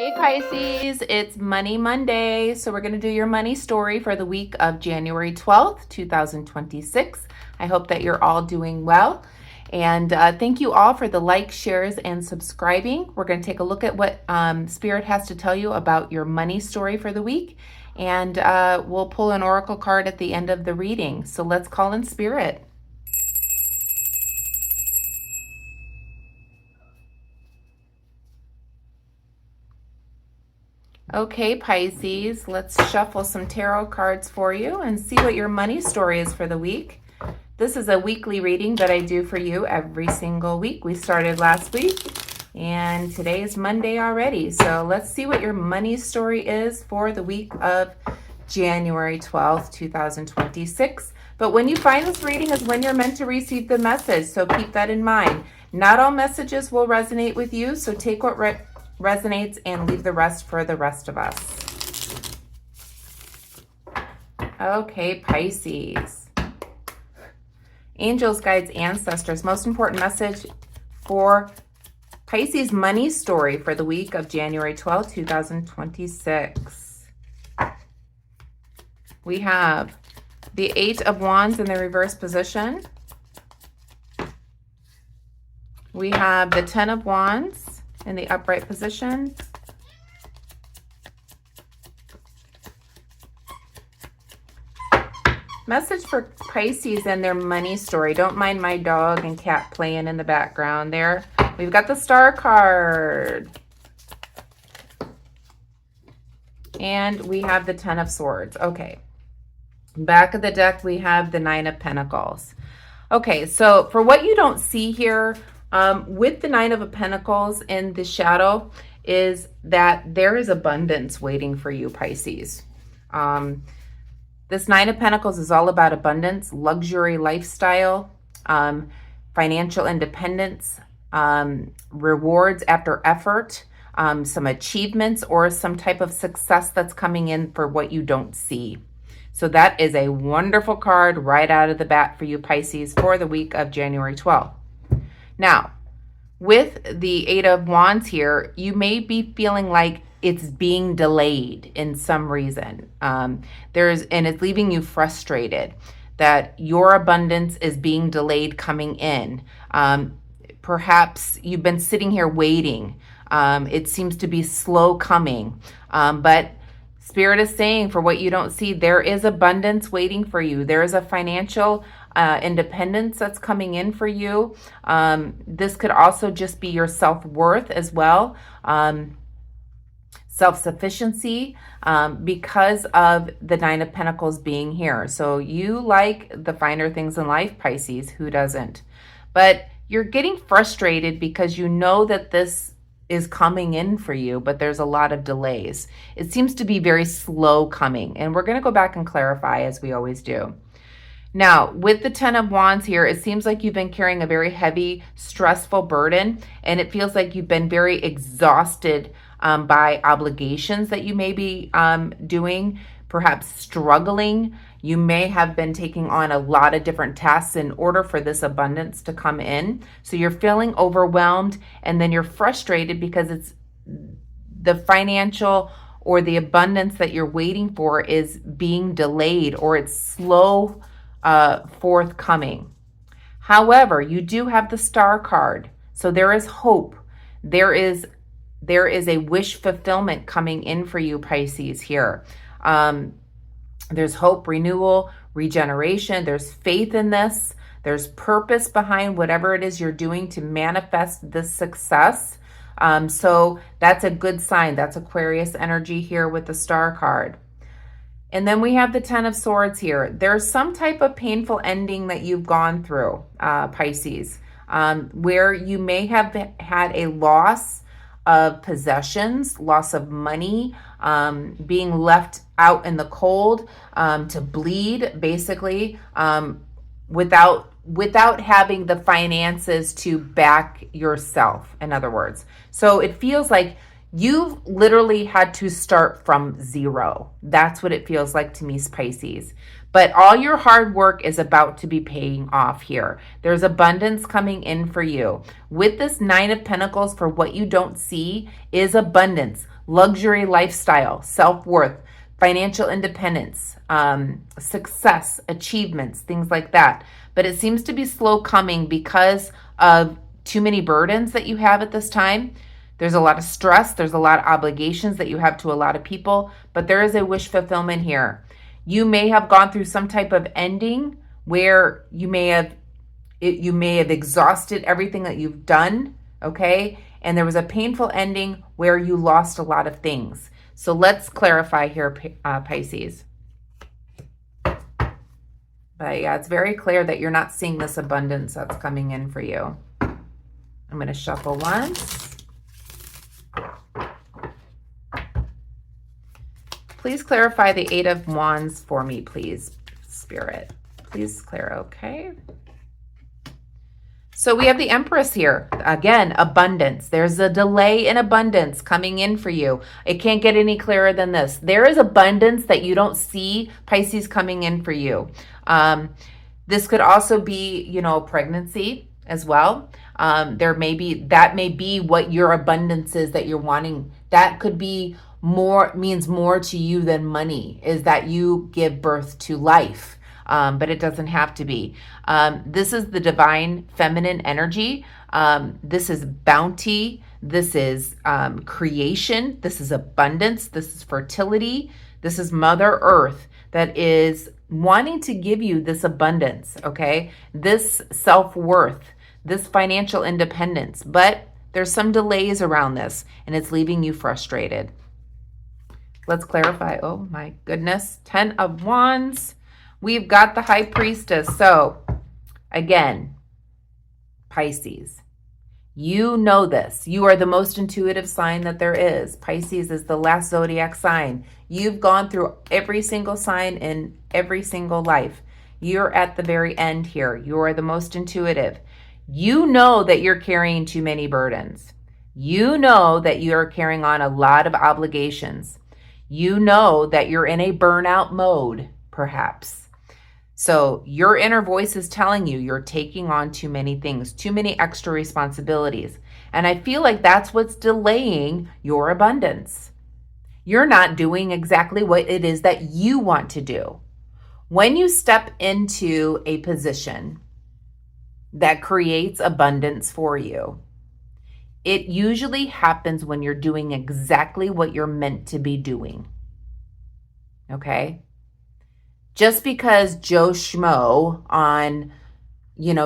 Hey Pisces, it's Money Monday. So we're going to do your money story for the week of January 12th, 2026. I hope that you're all doing well. And thank you all for the likes, shares, and subscribing. We're going to take a look at what Spirit has to tell you about your money story for the week. And we'll pull an oracle card at the end of the reading. So let's call in Spirit. Okay, Pisces, let's shuffle some tarot cards for you and see what your money story is for the week. This is a weekly reading that I do for you every single week. We started last week and today is Monday already. So let's see what your money story is for the week of January 12th, 2026. But when you find this reading is when you're meant to receive the message. So keep that in mind. Not all messages will resonate with you. So take what resonates and leave the rest for the rest of us. Okay, Pisces. Angels, guides, ancestors. Most important message for Pisces money story for the week of January 12, 2026. We have the Eight of Wands in the reverse position. We have the Ten of Wands in the upright position. Message for Pisces and their money story. Don't mind my dog and cat playing in the background there. We've got the Star card. And we have the Ten of Swords. Okay. Back of the deck, we have the Nine of Pentacles. Okay, so for what you don't see here, with the Nine of Pentacles in the shadow is that there is abundance waiting for you, Pisces. This Nine of Pentacles is all about abundance, luxury lifestyle, financial independence, rewards after effort, some achievements, or some type of success that's coming in for what you don't see. So that is a wonderful card right out of the bat for you, Pisces, for the week of January 12th. Now, with the Eight of Wands here, you may be feeling like it's being delayed in some reason. And it's leaving you frustrated that your abundance is being delayed coming in. Perhaps you've been sitting here waiting. It seems to be slow coming, but Spirit is saying for what you don't see, there is abundance waiting for you. There is a financial independence that's coming in for you. This could also just be your self-worth as well. Self-sufficiency because of the Nine of Pentacles being here. So you like the finer things in life, Pisces. Who doesn't? But you're getting frustrated because you know that this is coming in for you, but there's a lot of delays. It seems to be very slow coming, and we're going to go back and clarify as we always do. Now, with the Ten of Wands here, it seems like you've been carrying a very heavy, stressful burden, and it feels like you've been very exhausted by obligations that you may be doing, perhaps struggling. You may have been taking on a lot of different tasks in order for this abundance to come in. So you're feeling overwhelmed, and then you're frustrated because it's the financial or the abundance that you're waiting for is being delayed, or it's slow forthcoming. However, you do have the Star card. So there is hope. There is a wish fulfillment coming in for you, Pisces, here. There's hope, renewal, regeneration. There's faith in this. There's purpose behind whatever it is you're doing to manifest this success. So that's a good sign. That's Aquarius energy here with the Star card. And then we have the Ten of Swords here. There's some type of painful ending that you've gone through, Pisces, where you may have had a loss of possessions, loss of money, being left out in the cold, to bleed, basically, without having the finances to back yourself, in other words. So it feels like you've literally had to start from zero. That's what it feels like to me, Pisces. But all your hard work is about to be paying off here. There's abundance coming in for you. With this Nine of Pentacles, for what you don't see is abundance, luxury lifestyle, self-worth, financial independence, success, achievements, things like that. But it seems to be slow coming because of too many burdens that you have at this time. There's a lot of stress. There's a lot of obligations that you have to a lot of people, but there is a wish fulfillment here. You may have gone through some type of ending where you may have exhausted everything that you've done, okay? And there was a painful ending where you lost a lot of things. So let's clarify here, Pisces. But yeah, it's very clear that you're not seeing this abundance that's coming in for you. I'm going to shuffle once. Please clarify the Eight of Wands for me, please, Spirit. Please clear, okay? So we have the Empress here. Again, abundance. There's a delay in abundance coming in for you. It can't get any clearer than this. There is abundance that you don't see, Pisces, coming in for you. This could also be, pregnancy as well. That may be what your abundance is that you're wanting. That could be means more to you than money, is that you give birth to life. But it doesn't have to be. This is the divine feminine energy. This is bounty. This is creation. This is abundance. This is fertility. This is Mother Earth that is wanting to give you this abundance, okay? This self-worth, this financial independence. But there's some delays around this, and it's leaving you frustrated. Let's clarify. Oh, my goodness. 10 of Wands. We've got the High Priestess. So, again, Pisces, you know this. You are the most intuitive sign that there is. Pisces is the last zodiac sign. You've gone through every single sign in every single life. You're at the very end here. You are the most intuitive. You know that you're carrying too many burdens. You know that you're carrying on a lot of obligations. You know that you're in a burnout mode, perhaps. So your inner voice is telling you you're taking on too many things, too many extra responsibilities. And I feel like that's what's delaying your abundance. You're not doing exactly what it is that you want to do. When you step into a position that creates abundance for you, it usually happens when you're doing exactly what you're meant to be doing. Okay? Just because Joe Schmo on,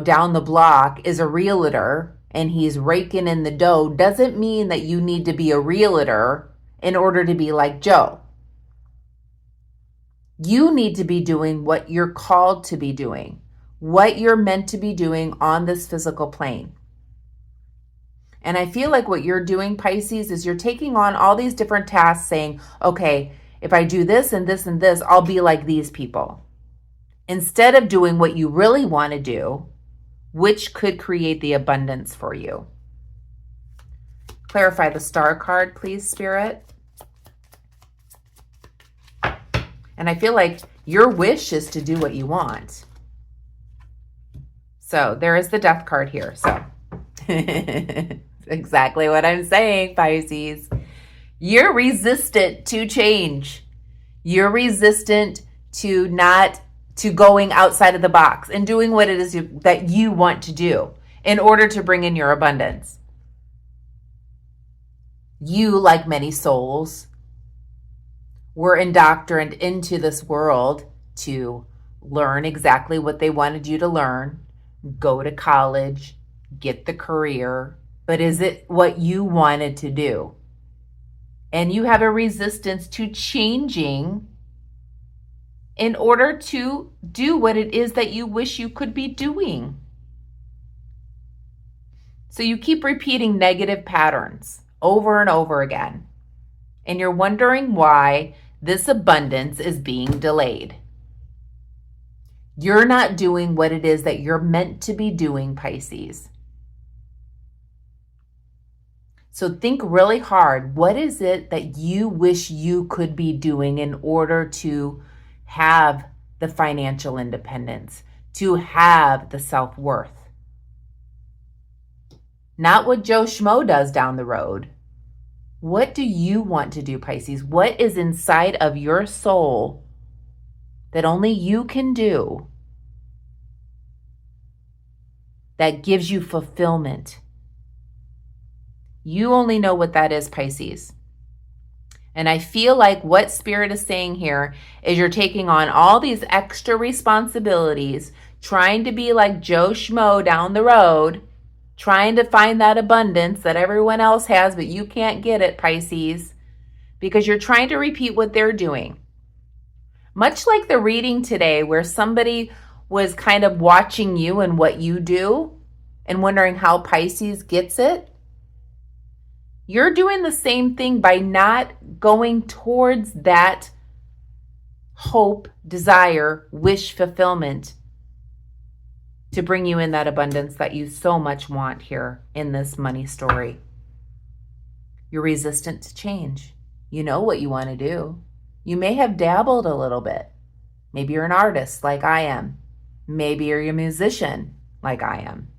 down the block is a realtor and he's raking in the dough doesn't mean that you need to be a realtor in order to be like Joe. You need to be doing what you're called to be doing, what you're meant to be doing on this physical plane. And I feel like what you're doing, Pisces, is you're taking on all these different tasks saying, okay, if I do this and this and this, I'll be like these people. Instead of doing what you really want to do, which could create the abundance for you. Clarify the Star card, please, Spirit. And I feel like your wish is to do what you want. So there is the Death card here. So exactly what I'm saying, Pisces. You're resistant to change. You're resistant to going outside of the box and doing what it is that you want to do in order to bring in your abundance. You, like many souls, were indoctrinated into this world to learn exactly what they wanted you to learn, go to college, get the career, but is it what you wanted to do? And you have a resistance to changing in order to do what it is that you wish you could be doing. So you keep repeating negative patterns over and over again. And you're wondering why this abundance is being delayed. You're not doing what it is that you're meant to be doing, Pisces. So think really hard. What is it that you wish you could be doing in order to have the financial independence, to have the self-worth. Not what Joe Schmo does down the road. What do you want to do, Pisces? What is inside of your soul that only you can do that gives you fulfillment? You only know what that is, Pisces. And I feel like what Spirit is saying here is you're taking on all these extra responsibilities, trying to be like Joe Schmo down the road, trying to find that abundance that everyone else has, but you can't get it, Pisces, because you're trying to repeat what they're doing. Much like the reading today where somebody was kind of watching you and what you do and wondering how Pisces gets it. You're doing the same thing by not going towards that hope, desire, wish fulfillment to bring you in that abundance that you so much want here in this money story. You're resistant to change. You know what you want to do. You may have dabbled a little bit. Maybe you're an artist like I am. Maybe you're a musician like I am.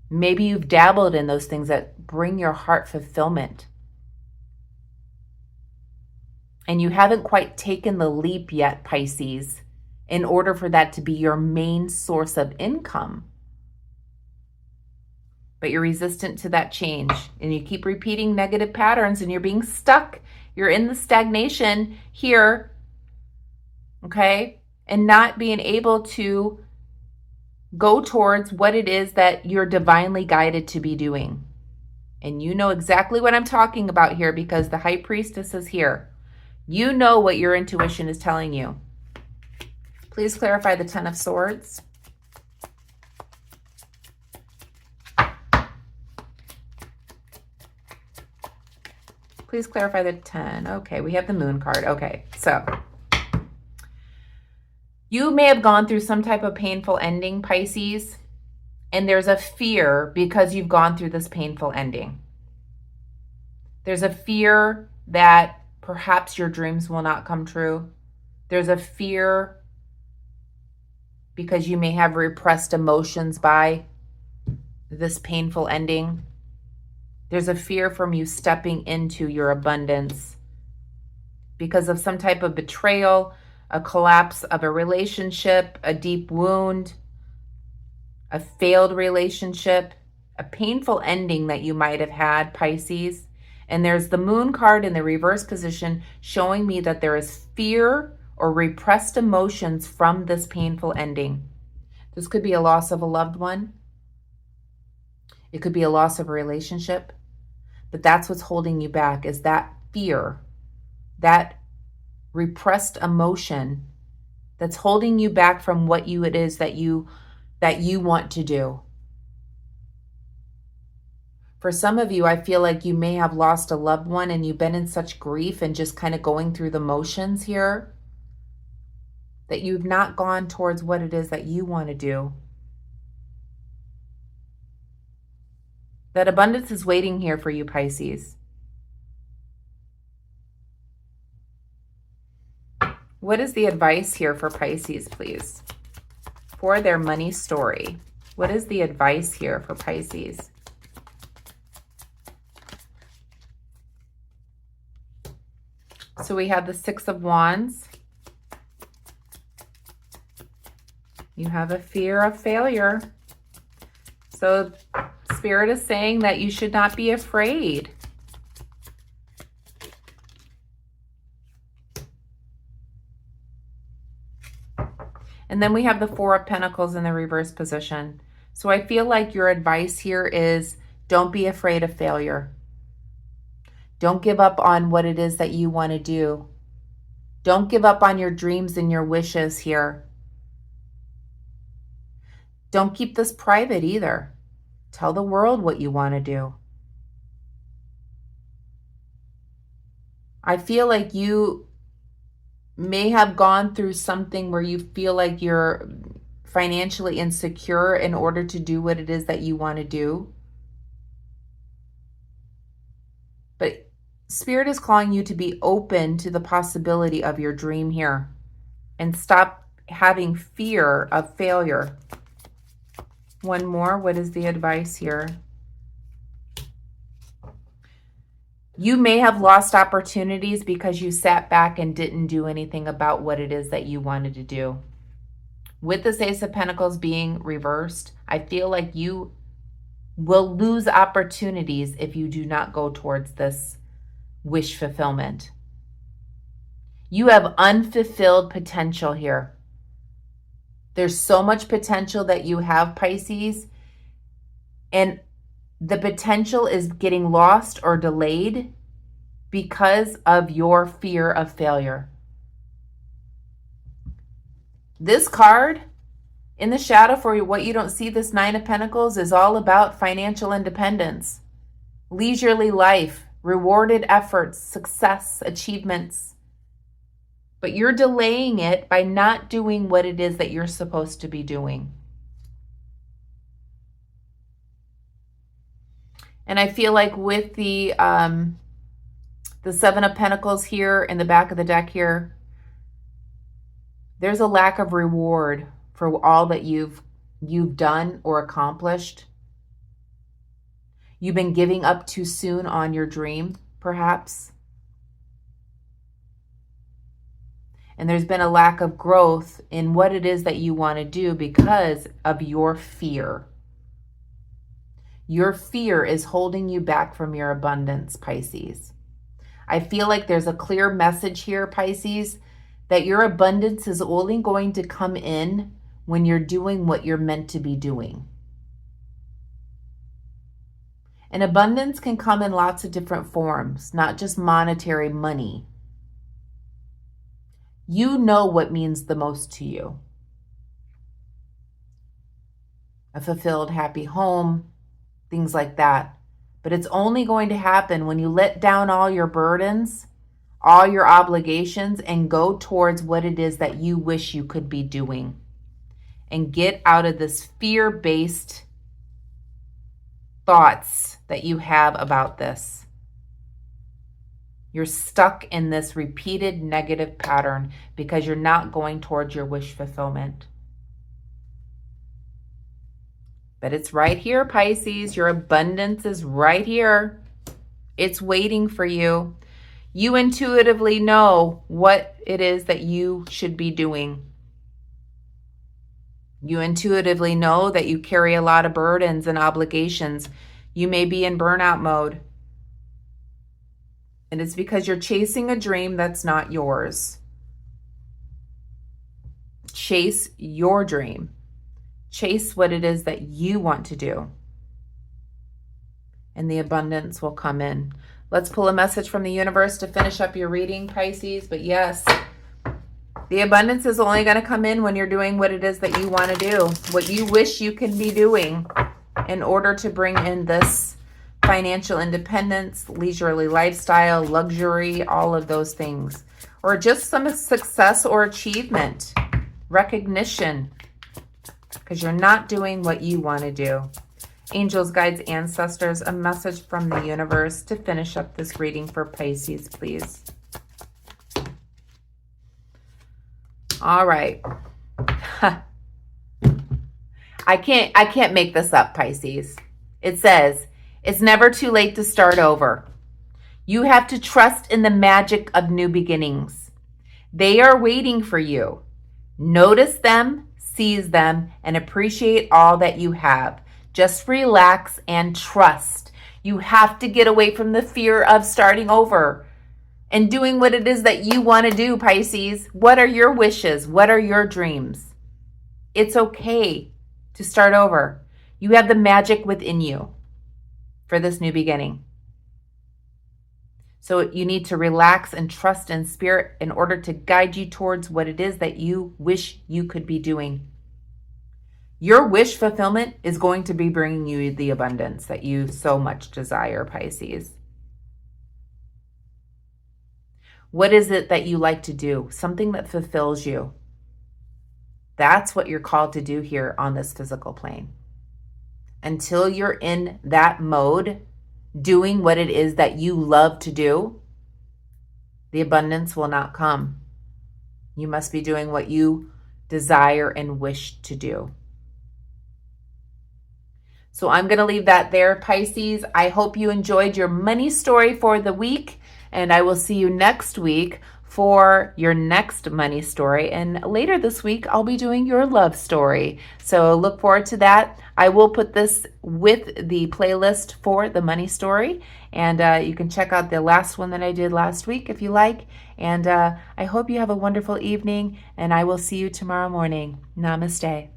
Maybe you've dabbled in those things that bring your heart fulfillment. And you haven't quite taken the leap yet, Pisces, in order for that to be your main source of income. But you're resistant to that change. And you keep repeating negative patterns and you're being stuck. You're in the stagnation here, okay? And not being able to go towards what it is that you're divinely guided to be doing. And you know exactly what I'm talking about here because the High Priestess is here. You know what your intuition is telling you. Please clarify the Ten of Swords. Please clarify the 10. Okay, we have the Moon card. Okay, so you may have gone through some type of painful ending, Pisces, and there's a fear because you've gone through this painful ending. There's a fear that perhaps your dreams will not come true. There's a fear because you may have repressed emotions by this painful ending. There's a fear from you stepping into your abundance because of some type of betrayal, a collapse of a relationship, a deep wound, a failed relationship, a painful ending that you might have had, Pisces. And there's the Moon card in the reverse position showing me that there is fear or repressed emotions from this painful ending. This could be a loss of a loved one. It could be a loss of a relationship. But that's what's holding you back is that fear, that repressed emotion that's holding you back from what it is that you want to do. For some of you, I feel like you may have lost a loved one and you've been in such grief and just kind of going through the motions here that you've not gone towards what it is that you want to do. That abundance is waiting here for you, Pisces. What is the advice here for Pisces, please? For their money story. What is the advice here for Pisces? So we have the Six of Wands. You have a fear of failure. So Spirit is saying that you should not be afraid. And then we have the Four of Pentacles in the reverse position. So I feel like your advice here is don't be afraid of failure. Don't give up on what it is that you want to do. Don't give up on your dreams and your wishes here. Don't keep this private either. Tell the world what you want to do. I feel like you may have gone through something where you feel like you're financially insecure in order to do what it is that you want to do. But Spirit is calling you to be open to the possibility of your dream here and stop having fear of failure. One more. What is the advice here? You may have lost opportunities because you sat back and didn't do anything about what it is that you wanted to do. With this Ace of Pentacles being reversed, I feel like you will lose opportunities if you do not go towards this wish fulfillment. You have unfulfilled potential here. There's so much potential that you have, Pisces, and the potential is getting lost or delayed because of your fear of failure. This card in the shadow for what you don't see, this Nine of Pentacles, is all about financial independence, leisurely life, rewarded efforts, success, achievements. But you're delaying it by not doing what it is that you're supposed to be doing. And I feel like with the Seven of Pentacles here in the back of the deck here, there's a lack of reward for all that you've done or accomplished. You've been giving up too soon on your dream, perhaps. And there's been a lack of growth in what it is that you want to do because of your fear. Your fear is holding you back from your abundance, Pisces. I feel like there's a clear message here, Pisces, that your abundance is only going to come in when you're doing what you're meant to be doing. And abundance can come in lots of different forms, not just monetary money. You know what means the most to you. A fulfilled, happy home, things like that. But it's only going to happen when you let down all your burdens, all your obligations, and go towards what it is that you wish you could be doing. And get out of this fear-based thoughts that you have about this. You're stuck in this repeated negative pattern because you're not going towards your wish fulfillment. But it's right here, Pisces. Your abundance is right here. It's waiting for you. You intuitively know what it is that you should be doing. You intuitively know that you carry a lot of burdens and obligations. You may be in burnout mode. And it's because you're chasing a dream that's not yours. Chase your dream. Chase what it is that you want to do. And the abundance will come in. Let's pull a message from the universe to finish up your reading, Pisces. But yes, the abundance is only going to come in when you're doing what it is that you want to do, what you wish you can be doing in order to bring in this financial independence, leisurely lifestyle, luxury, all of those things. Or just some success or achievement, recognition, because you're not doing what you want to do. Angels, guides, ancestors, a message from the universe to finish up this reading for Pisces, please. All right. I can't make this up, Pisces. It says, it's never too late to start over. You have to trust in the magic of new beginnings. They are waiting for you. Notice them, seize them, and appreciate all that you have. Just relax and trust. You have to get away from the fear of starting over and doing what it is that you want to do, Pisces. What are your wishes? What are your dreams? It's okay to start over. You have the magic within you for this new beginning. So you need to relax and trust in spirit in order to guide you towards what it is that you wish you could be doing. Your wish fulfillment is going to be bringing you the abundance that you so much desire, Pisces. What is it that you like to do? Something that fulfills you. That's what you're called to do here on this physical plane. Until you're in that mode, doing what it is that you love to do, the abundance will not come. You must be doing what you desire and wish to do. So I'm going to leave that there, Pisces. I hope you enjoyed your money story for the week, and I will see you next week for your next money story. And later this week, I'll be doing your love story. So look forward to that. I will put this with the playlist for the money story, and you can check out the last one that I did last week if you like. And I hope you have a wonderful evening, and I will see you tomorrow morning. Namaste.